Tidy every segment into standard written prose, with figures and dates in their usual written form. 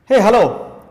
Hey, hello.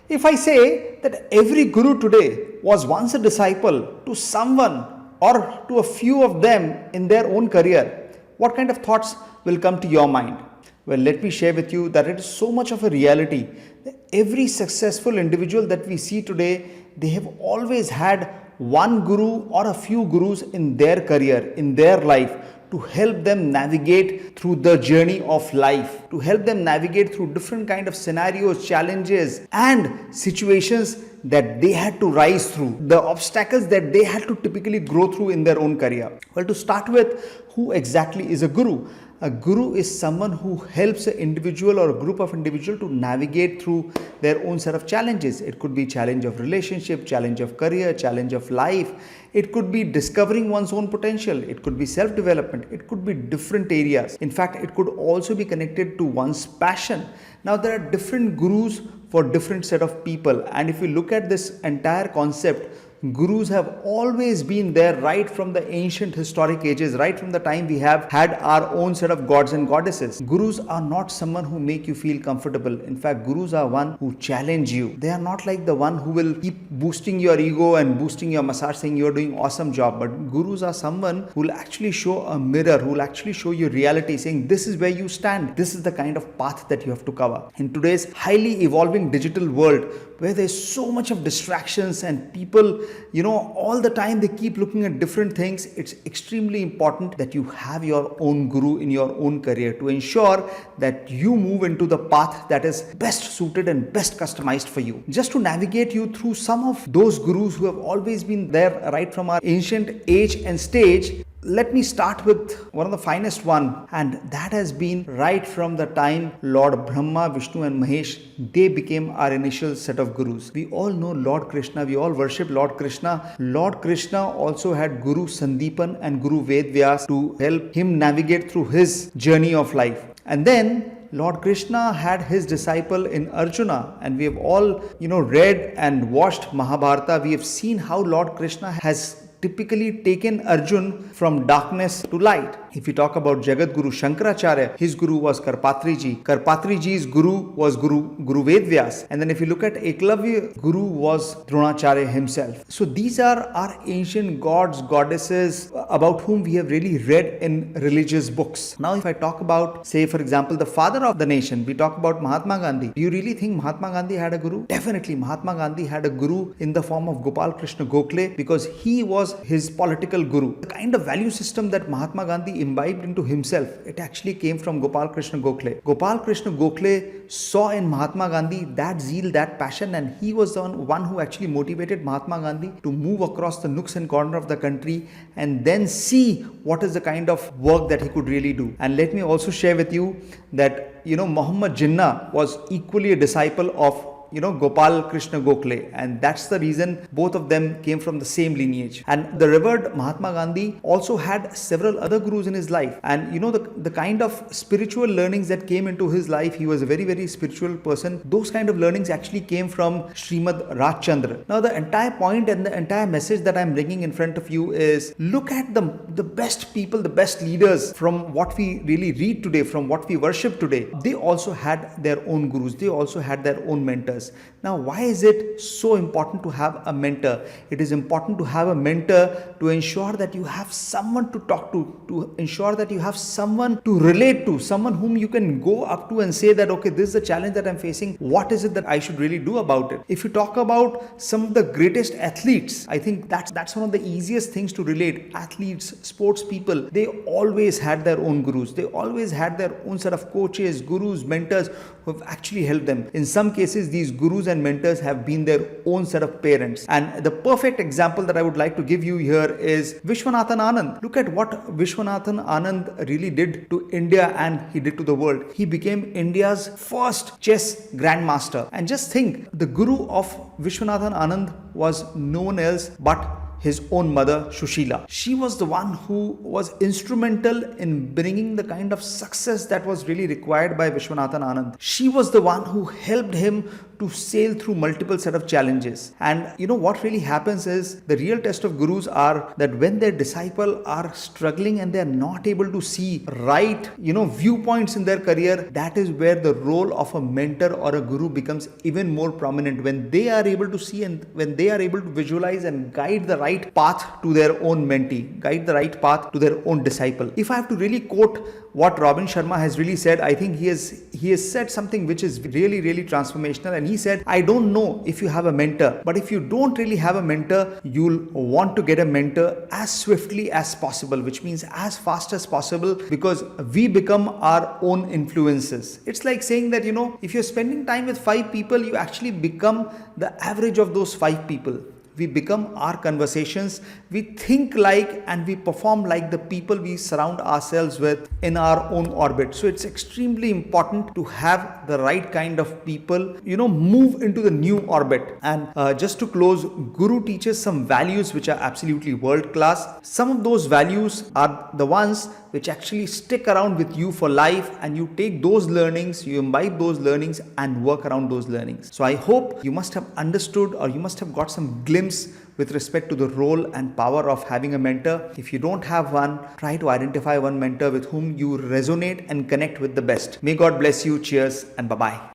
If I say that every guru today was once a disciple to someone or to a few of them in their own career, what kind of thoughts will come to your mind? Well, let me share with you that it is so much of a reality that every successful individual that we see today, they have always had one guru or a few gurus in their career, in their life, to help them navigate through the journey of life, to help them navigate through different kind of scenarios, challenges and situations that they had to rise through, the obstacles that they had to typically grow through in their own career. Well, to start with, who exactly is a guru? A guru is someone who helps an individual or a group of individuals to navigate through their own set of challenges. It could be challenge of relationship, challenge of career, challenge of life. It could be discovering one's own potential. It could be self-development. It could be different areas. In fact, it could also be connected to one's passion. Now, there are different gurus for different set of people. And if you look at this entire concept, gurus have always been there right from the ancient historic ages, right from the time we have had our own set of gods and goddesses. Gurus are not someone who make you feel comfortable. In fact, gurus are one who challenge you. They are not like the one who will keep boosting your ego and boosting your massage saying you're doing awesome job. But gurus are someone who will actually show a mirror, who will actually show you reality saying this is where you stand. This is the kind of path that you have to cover. In today's highly evolving digital world, where there's so much of distractions and people, all the time they keep looking at different things, it's extremely important that you have your own guru in your own career to ensure that you move into the path that is best suited and best customized for you. Just to navigate you through some of those gurus who have always been there right from our ancient age and stage, let me start with one of the finest one, and that has been right from the time Lord Brahma, Vishnu and Mahesh, they became our initial set of gurus. We all know Lord Krishna, we all worship Lord Krishna. Lord Krishna also had Guru Sandeepan and Guru Ved Vyas to help him navigate through his journey of life. And then Lord Krishna had his disciple in Arjuna, and we have all read and watched Mahabharata. We have seen how Lord Krishna has typically taken Arjun from darkness to light. If you talk about Jagat Guru Shankaracharya, his guru was Karpatri Ji. Karpatri Ji's guru was Guru Ved Vyas. And then if you look at Eklavya, guru was Dronacharya himself. So these are our ancient gods, goddesses about whom we have really read in religious books. Now if I talk about, say for example, the father of the nation, we talk about Mahatma Gandhi. Do you really think Mahatma Gandhi had a guru? Definitely Mahatma Gandhi had a guru in the form of Gopal Krishna Gokhale, because he was his political guru. The kind of value system that Mahatma Gandhi imbibed into himself, it actually came from Gopal Krishna Gokhale. Gopal Krishna Gokhale saw in Mahatma Gandhi that zeal, that passion, and he was the one who actually motivated Mahatma Gandhi to move across the nooks and corners of the country and then see what is the kind of work that he could really do. And let me also share with you that Muhammad Jinnah was equally a disciple of Gopal Krishna Gokhale, and that's the reason both of them came from the same lineage. And the revered Mahatma Gandhi also had several other gurus in his life, and the kind of spiritual learnings that came into his life, he was a very, very spiritual person. Those kind of learnings actually came from Srimad Rajchandra. Now the entire point and the entire message that I'm bringing in front of you is, look at the best people, the best leaders from what we really read today, from what we worship today. They also had their own gurus, they also had their own mentors. Now, why is it so important to have a mentor? It is important to have a mentor to ensure that you have someone to talk to ensure that you have someone to relate to, someone whom you can go up to and say that, okay, this is the challenge that I'm facing. What is it that I should really do about it? If you talk about some of the greatest athletes, I think that's one of the easiest things to relate. Athletes, sports people, they always had their own gurus. They always had their own set of coaches, gurus, mentors who have actually helped them. In some cases, these gurus and mentors have been their own set of parents. And the perfect example that I would like to give you here is Vishwanathan Anand. Look at what Vishwanathan Anand really did to India and he did to the world. He became India's first chess grandmaster. And just think, the guru of Vishwanathan Anand was no one else but his own mother, Shushila. She was the one who was instrumental in bringing the kind of success that was really required by Vishwanathan Anand. She was the one who helped him to sail through multiple set of challenges. And what really happens is the real test of gurus are that when their disciple are struggling and they're not able to see right, viewpoints in their career, that is where the role of a mentor or a guru becomes even more prominent. When they are able to see and when they are able to visualize and guide the right path to their own mentee, guide the right path to their own disciple. If I have to really quote what Robin Sharma has really said, I think he has said something which is really, really transformational. And he said, I don't know if you have a mentor, but if you don't really have a mentor, you'll want to get a mentor as swiftly as possible, which means as fast as possible, because we become our own influences. It's like saying that, if you're spending time with 5 people, you actually become the average of those 5 people. We become our conversations. We think like and we perform like the people we surround ourselves with in our own orbit. So it's extremely important to have the right kind of people, move into the new orbit. And just to close, Guru teaches some values which are absolutely world class. Some of those values are the ones which actually stick around with you for life, and you take those learnings, you imbibe those learnings and work around those learnings. So I hope you must have understood, or you must have got some glimpse with respect to the role and power of having a mentor. If you don't have one, try to identify one mentor with whom you resonate and connect with the best. May God bless you. Cheers and bye-bye.